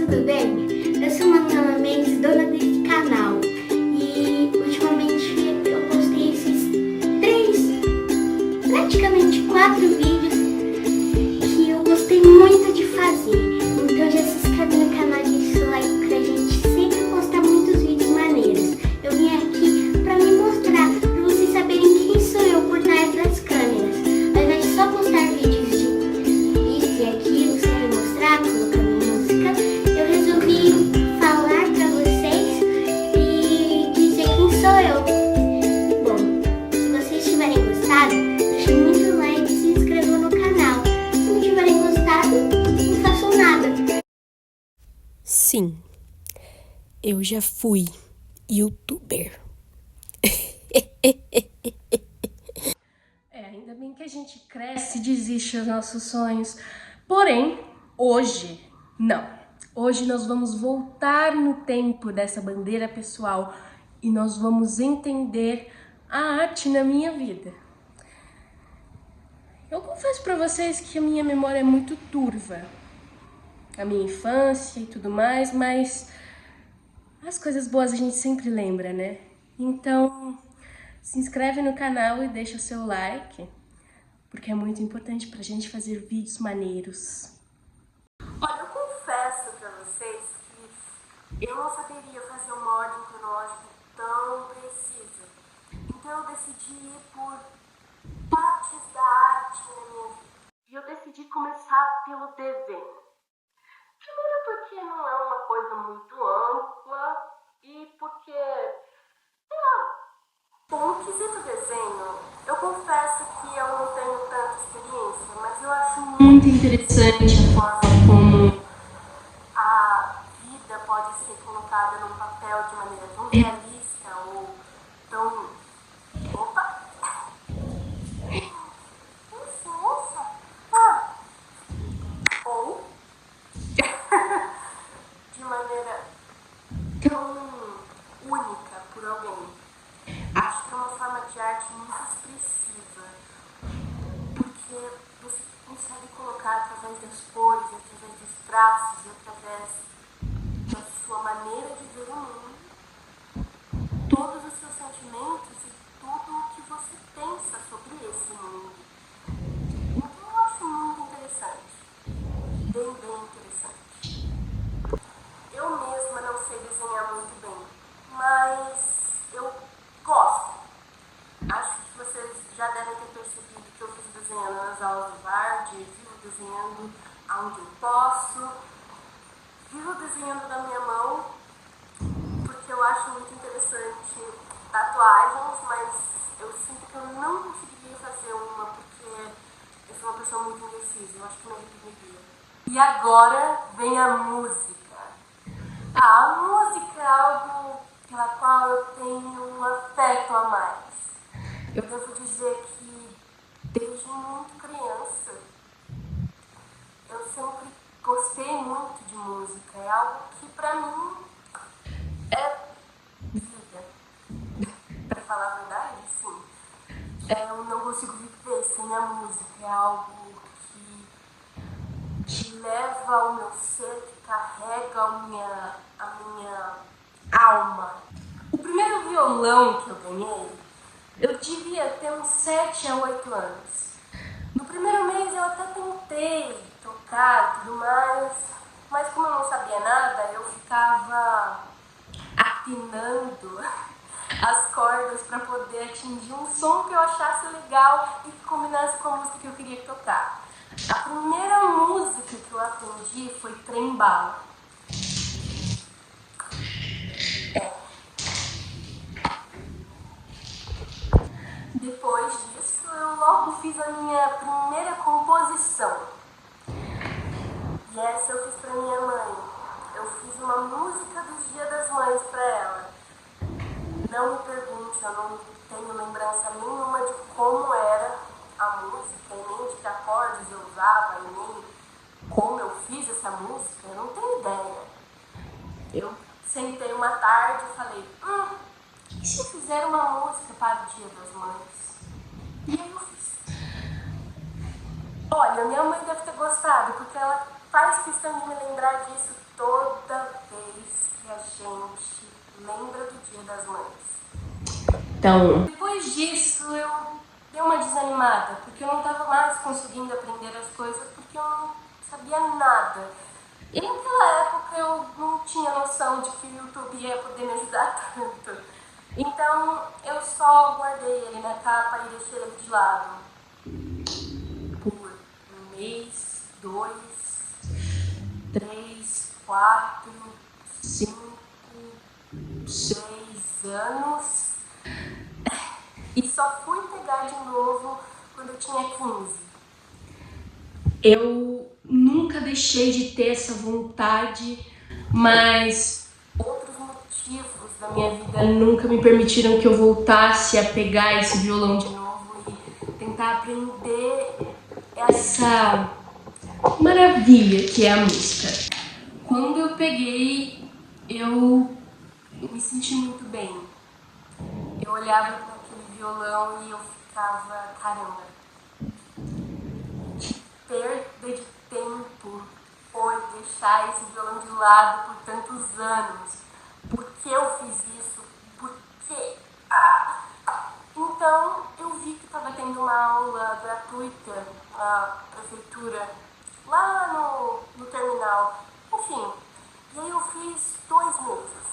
tudo bem? Eu sou Manuela Mendes, dona desse canal. E ultimamente eu postei esses praticamente 4 vídeos que eu gostei muito de fazer. Então já se inscreve no canal e deixa o like pra gente sempre postar muitos vídeos maneiros. Eu vim aqui pra me mostrar, pra vocês saberem quem sou eu por trás das câmeras. Ao invés de só postar vídeos de isso e aquilo, sem me mostrar, colocando música, eu resolvi falar pra vocês e dizer quem sou eu. Bom, se vocês tiverem gostado, deixe muito like e se inscrevam no canal. Se não tiverem gostado, não façam nada. Sim, eu já fui youtuber. Ainda bem que a gente cresce e desiste dos nossos sonhos. Porém, hoje, não. Hoje nós vamos voltar no tempo dessa bandeira pessoal e nós vamos entender a arte na minha vida. Eu confesso pra vocês que a minha memória é muito turva. A minha infância e tudo mais, mas as coisas boas a gente sempre lembra, né? Então, se inscreve no canal e deixa o seu like, porque é muito importante pra gente fazer vídeos maneiros. Olha, eu confesso pra vocês que eu não saberia fazer uma ordem cronológica tão precisa. Então eu decidi ir por partes da arte na minha vida. E eu decidi começar pelo desenho. Primeiro porque não é uma coisa muito ampla e porque, sei lá, bom, no quesito desenho, eu confesso que eu não tenho tanta experiência, mas eu acho muito interessante a forma como a vida pode ser colocada num papel de maneira tão realista ou tão... Opa! Licença! Ou de maneira tão única por alguém. Acho que é uma forma de arte muito expressiva, porque você consegue colocar através das cores, através dos traços e através da sua maneira de ver o mundo, todos os seus sentimentos e tudo o que você pensa sobre esse mundo. Então eu acho muito interessante, bem interessante. Eu mesma não sei desenhar muito bem, mas eu gosto. Acho que vocês já devem ter percebido que eu fiz desenhando nas aulas do Vard, vivo desenhando aonde eu posso, vivo desenhando na minha mão, porque eu acho muito interessante tatuagens, mas eu sinto que eu não conseguiria fazer uma, porque eu sou uma pessoa muito indecisa, eu acho que não arrependeria. E agora vem a música. A música é algo pela qual eu tenho um afeto a mais. Eu devo dizer que desde muito criança eu sempre gostei muito de música. É algo que pra mim é vida. Pra falar a verdade, sim. Eu não consigo viver sem a música. É algo que leva ao meu ser, que carrega a minha alma. O primeiro violão que eu ganhei, eu devia ter uns 7 a 8 anos. No primeiro mês eu até tentei tocar e tudo mais, mas como eu não sabia nada, eu ficava afinando as cordas para poder atingir um som que eu achasse legal e que combinasse com a música que eu queria tocar. A primeira música que eu aprendi foi Trem Bala. Depois disso, eu logo fiz a minha primeira composição. E essa eu fiz pra minha mãe. Eu fiz uma música do Dia das Mães pra ela. Não me pergunte, eu não tenho lembrança nenhuma de como era a música, e nem de que acordes eu usava, e nem como eu fiz essa música, eu não tenho ideia. Eu sentei uma tarde e falei, e se eu fizer uma música para o Dia das Mães? E aí eu fiz. Olha, minha mãe deve ter gostado, porque ela faz questão de me lembrar lembrar disso toda vez que a gente lembra do Dia das Mães. Então, depois disso eu dei uma desanimada, porque eu não estava mais conseguindo aprender as coisas, porque eu não sabia nada. E naquela época eu não tinha noção de que o YouTube ia poder me ajudar tanto. Então eu só guardei ele na capa e deixei ele de lado. Por um mês, 2, 3, 4, 5, 6 anos. E só fui pegar de novo quando eu tinha 15. Eu nunca deixei de ter essa vontade, mas outros motivos da minha vida nunca me permitiram que eu voltasse a pegar esse violão de novo e tentar aprender essa maravilha que é a música. Quando eu peguei, eu me senti muito bem. Eu olhava para aquele violão e eu ficava, caramba, que perda de tempo foi deixar esse violão de lado por tantos anos. Por que eu fiz isso? Por quê? Então eu vi que estava tendo uma aula gratuita na prefeitura, lá no terminal. Enfim, e aí eu fiz 2 meses.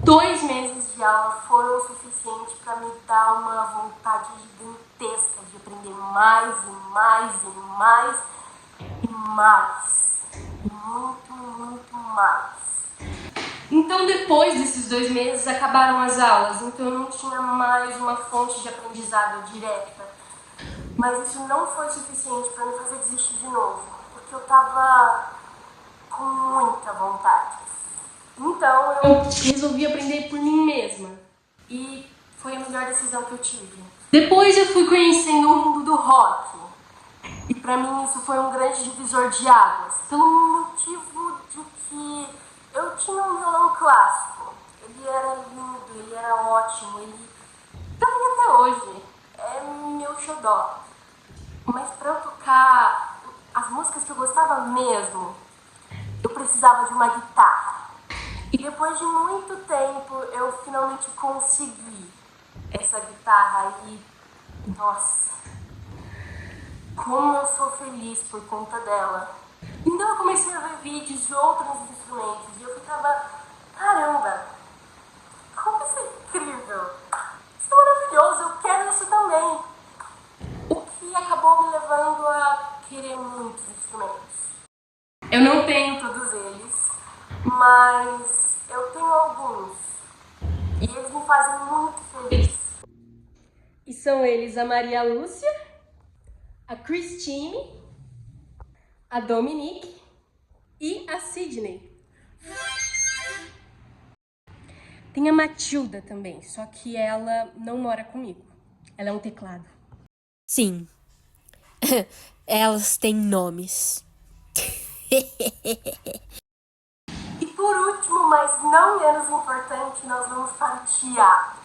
2 meses de aula foram o suficiente para me dar uma vontade gigantesca de aprender mais e mais e mais e mais. Muito, muito mais. Então depois desses 2 meses acabaram as aulas, então eu não tinha mais uma fonte de aprendizado direta. Mas isso não foi suficiente para me fazer desistir de novo, porque eu tava com muita vontade. Então eu resolvi aprender por mim mesma. E foi a melhor decisão que eu tive. Depois eu fui conhecendo o mundo do rock. E pra mim isso foi um grande divisor de águas. Pelo motivo de que eu tinha um violão clássico. Ele era lindo, ele era ótimo, ele também até hoje é meu xodó. Mas pra eu tocar as músicas que eu gostava mesmo, eu precisava de uma guitarra. E depois de muito tempo, eu finalmente consegui essa guitarra e, nossa, como eu sou feliz por conta dela. Então eu comecei a ver vídeos de outros instrumentos e eu ficava, caramba, como isso é incrível, isso é maravilhoso, eu quero isso também. O que acabou me levando a querer muitos instrumentos. Eu não tenho todos eles, mas eu tenho alguns e eles me fazem muito feliz. E são eles a Maria Lúcia, a Christine, a Dominique e a Sidney. Tem a Matilda também, só que ela não mora comigo. Ela é um teclado. Sim, elas têm nomes. E por último, mas não menos importante, nós vamos para o teatro.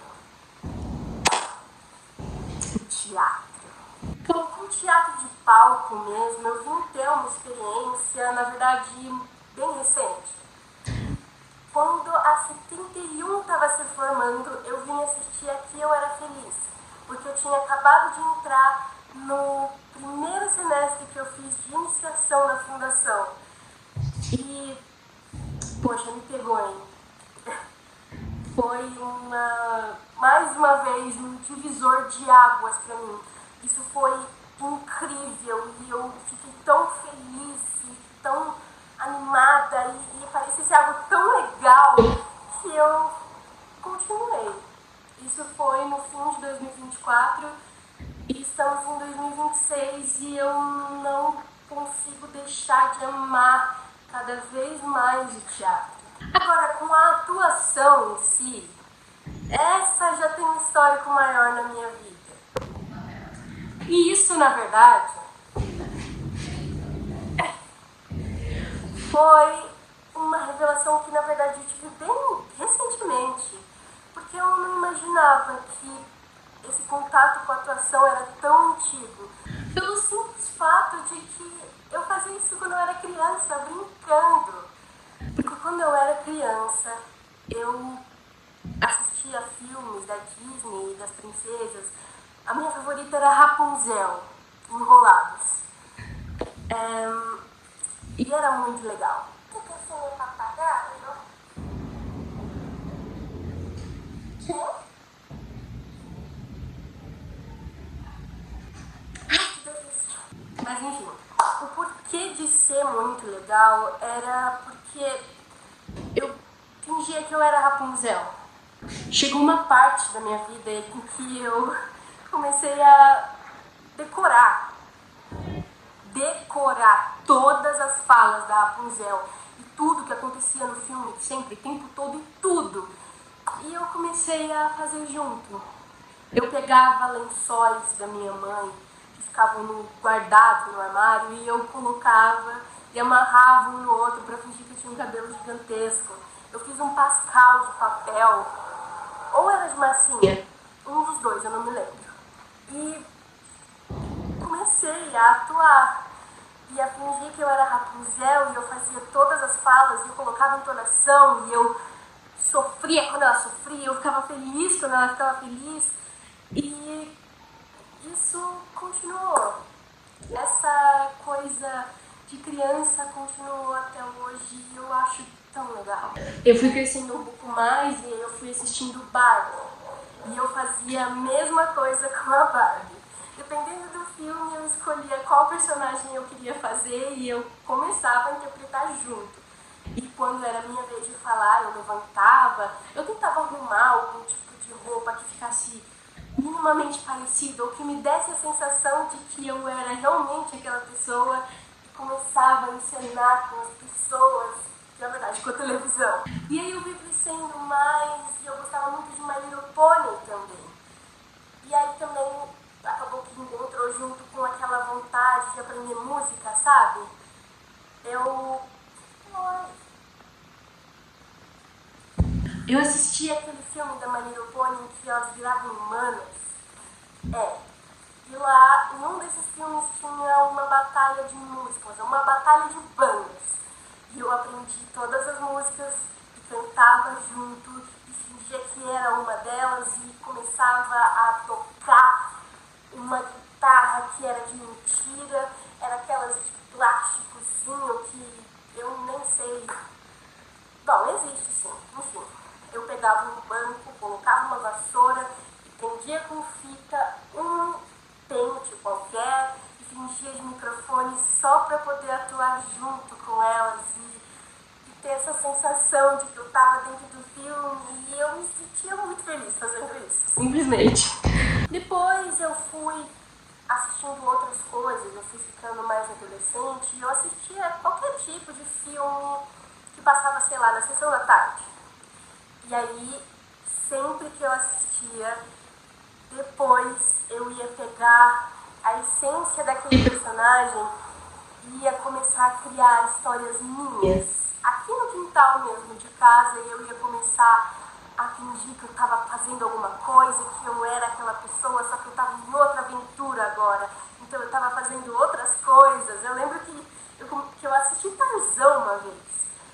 O teatro. Então, com o teatro de palco mesmo, eu vim ter uma experiência, na verdade, bem recente. Quando a 71 estava se formando, eu vim assistir Aqui Eu Era Feliz, porque eu tinha acabado de entrar no primeiro semestre que eu fiz de iniciação na fundação. E, poxa, me pegou, hein? Foi mais uma vez, um divisor de águas para mim. Isso foi incrível e eu fiquei tão feliz e tão animada e parecia ser algo tão legal que eu continuei. Isso foi no fim de 2024 e estamos em 2026 e eu não consigo deixar de amar cada vez mais o teatro. Agora, com a atuação em si, essa já tem um histórico maior na minha vida. E isso, na verdade, foi uma revelação que, na verdade, eu tive bem recentemente, porque eu não imaginava que esse contato com a atuação era tão antigo, pelo simples fato de que Eu fazia isso quando eu era criança, brincando. Porque quando eu era criança, eu assistia filmes da Disney, das princesas. A minha favorita era Rapunzel, Enrolados. E era muito legal. Você quer ser meu papagaio? Quer? Mas enfim, o porquê de ser muito legal era porque eu fingia que eu era Rapunzel. Chegou uma parte da minha vida em que eu comecei a decorar todas as falas da Rapunzel e tudo que acontecia no filme, sempre, o tempo todo e tudo. E eu comecei a fazer junto. Eu pegava lençóis da minha mãe que ficavam guardados no armário e eu colocava e amarrava um no outro para fingir que eu tinha um cabelo gigantesco. Eu fiz um pascal de papel, ou era de massinha, um dos dois, eu não me lembro. E comecei a atuar e a fingir que eu era Rapunzel e eu fazia todas as falas e eu colocava entonação e eu sofria quando ela sofria, eu ficava feliz quando ela ficava feliz. E isso continuou. Essa coisa de criança continuou até hoje e eu acho tão legal. Eu fui crescendo um pouco mais e eu fui assistindo Barbie. E eu fazia a mesma coisa com a Barbie. Dependendo do filme, eu escolhia qual personagem eu queria fazer e eu começava a interpretar junto. E quando era minha vez de falar, eu levantava, eu tentava arrumar algum tipo de roupa que ficasse minimamente parecida ou que me desse a sensação de que eu era realmente aquela pessoa e começava a encenar com as pessoas, na verdade, com a televisão. E aí eu fui crescendo mais e eu gostava muito de My Little Pony também. E aí também acabou que encontrou junto com aquela vontade de aprender música, sabe? Eu assisti aquele filme da My Little Pony em que elas viravam humanas. E lá, em um desses filmes tinha uma batalha de músicas, uma batalha de bandas. E eu aprendi todas as músicas e cantava junto e fingia que era uma delas e começava a tocar uma guitarra que era de mentira, era aquelas de plásticozinho que eu nem sei. Bom, existe sim, enfim. Eu pegava um banco, colocava uma vassoura e prendia com fita um pente qualquer e fingia de microfone só para poder atuar junto com elas e ter essa sensação de que eu estava dentro do filme e eu me sentia muito feliz fazendo isso, simplesmente. Depois eu fui assistindo outras coisas, eu fui ficando mais adolescente e eu assistia qualquer tipo de filme que passava, sei lá, na sessão da tarde. E aí, sempre que eu assistia, depois eu ia pegar a essência daquele personagem e ia começar a criar histórias minhas. Aqui no quintal mesmo de casa, eu ia começar a fingir que eu estava fazendo alguma coisa, que eu era aquela pessoa, só que eu estava em outra aventura agora. Então eu estava fazendo outras coisas. Eu lembro que eu assisti Tarzan uma vez.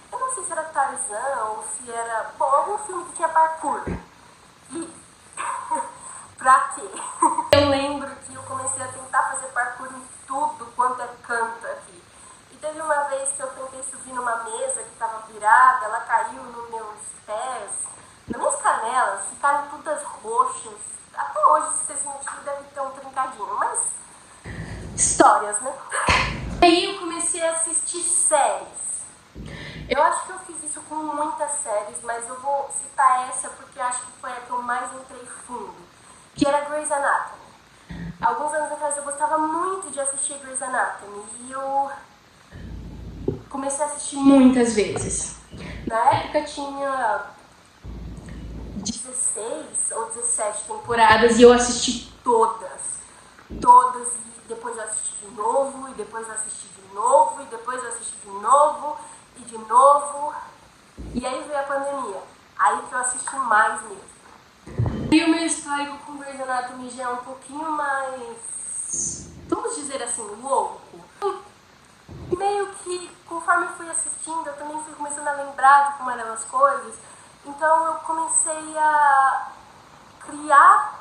Eu não sei se era Tarzan ou se era... Bom, algum filme que tinha parkour. E... pra quê? Eu lembro que eu comecei a tentar fazer parkour em tudo quanto é canto aqui. E teve uma vez que eu tentei subir numa mesa que estava virada, ela caiu nos meus pés, nas minhas canelas, ficaram todas roxas. Até hoje, se você sentir, deve ter um trincadinho, mas... histórias, né? Aí eu comecei a assistir séries. Eu acho que eu fiz isso com muitas séries, mas eu vou citar essa porque eu acho que foi a que eu mais entrei fundo, que era Grey's Anatomy. Alguns anos atrás eu gostava muito de assistir Grey's Anatomy e eu comecei a assistir muitas vezes. Na época tinha 16 ou 17 temporadas e eu assisti todas. Todas, e depois eu assisti de novo, e depois eu assisti de novo, e depois eu assisti de novo, e de novo. E aí veio a pandemia. Aí que eu assisti mais mesmo. E o meu histórico com Grey's Anatomy já é um pouquinho mais, vamos dizer assim, louco. que, conforme eu fui assistindo, eu também fui começando a lembrar de como eram as coisas. Então eu comecei a criar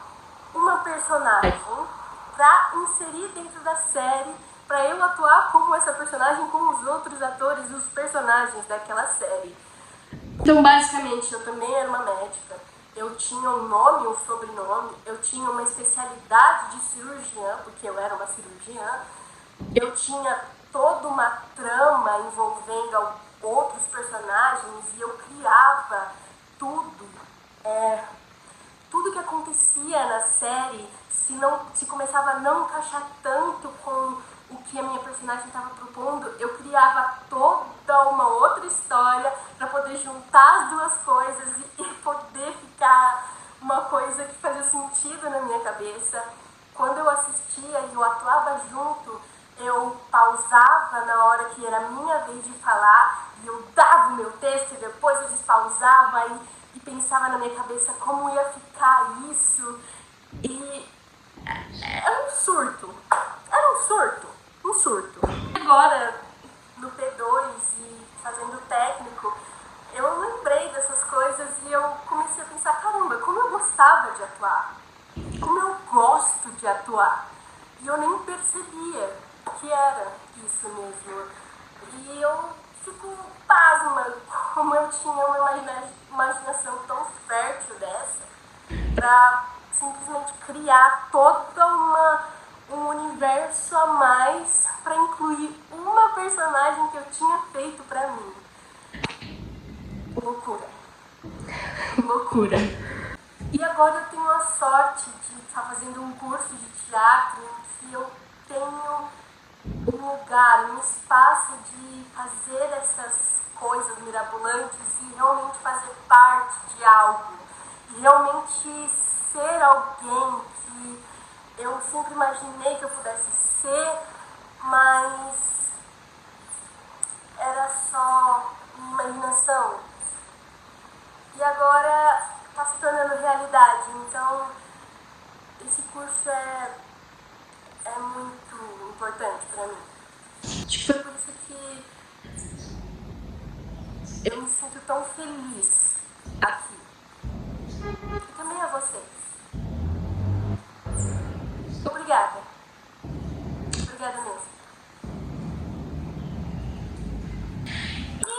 uma personagem pra inserir dentro da série, pra eu atuar como essa personagem com os outros atores e os personagens daquela série. Então, basicamente, eu também era uma médica. Eu tinha um nome, um sobrenome, eu tinha uma especialidade de cirurgiã, porque eu era uma cirurgiã. Eu tinha toda uma trama envolvendo outros personagens e eu criava tudo. Tudo que acontecia na série, se começava a não encaixar tanto com o que a minha personagem estava propondo, eu criava toda uma outra história para poder juntar as duas coisas e poder ficar uma coisa que fazia sentido na minha cabeça. Quando eu assistia e eu atuava junto, eu pausava na hora que era a minha vez de falar e eu dava o meu texto e depois eu despausava e pensava na minha cabeça como ia ficar isso. E era um surto. Agora, no P2 e fazendo técnico, eu lembrei dessas coisas e eu comecei a pensar, caramba, como eu gostava de atuar. Como eu gosto de atuar. E eu nem percebia que era isso mesmo. E eu fico pasma como eu tinha uma imaginação tão fértil dessa pra simplesmente criar toda um universo a mais pra incluir uma personagem que eu tinha feito pra mim. Loucura. E agora eu tenho a sorte de estar fazendo um curso de teatro em que eu tenho um lugar, um espaço de fazer essas coisas mirabolantes e realmente fazer parte de algo. E realmente ser alguém que eu sempre imaginei que eu pudesse ser, mas era só minha imaginação. E agora está se tornando realidade. Então, esse curso é muito importante para mim. Foi por isso que eu me sinto tão feliz aqui. E também a vocês. Obrigada. Obrigada mesmo. E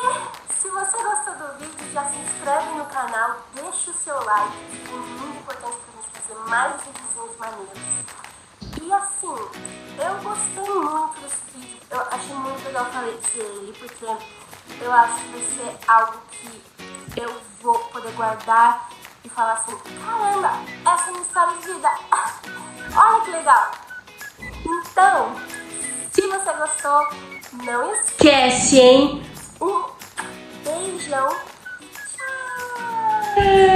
se você gostou do vídeo, já se inscreve no canal, deixa o seu like, é muito importante pra gente fazer mais vídeos maneiros. E assim, eu gostei muito desse vídeo, eu achei muito legal fazer ele, porque eu acho que vai ser algo que eu vou poder guardar e falar assim, caramba, essa é minha história de vida, olha que legal. Então, se você gostou, não esquece, hein? Um beijão. Tchau!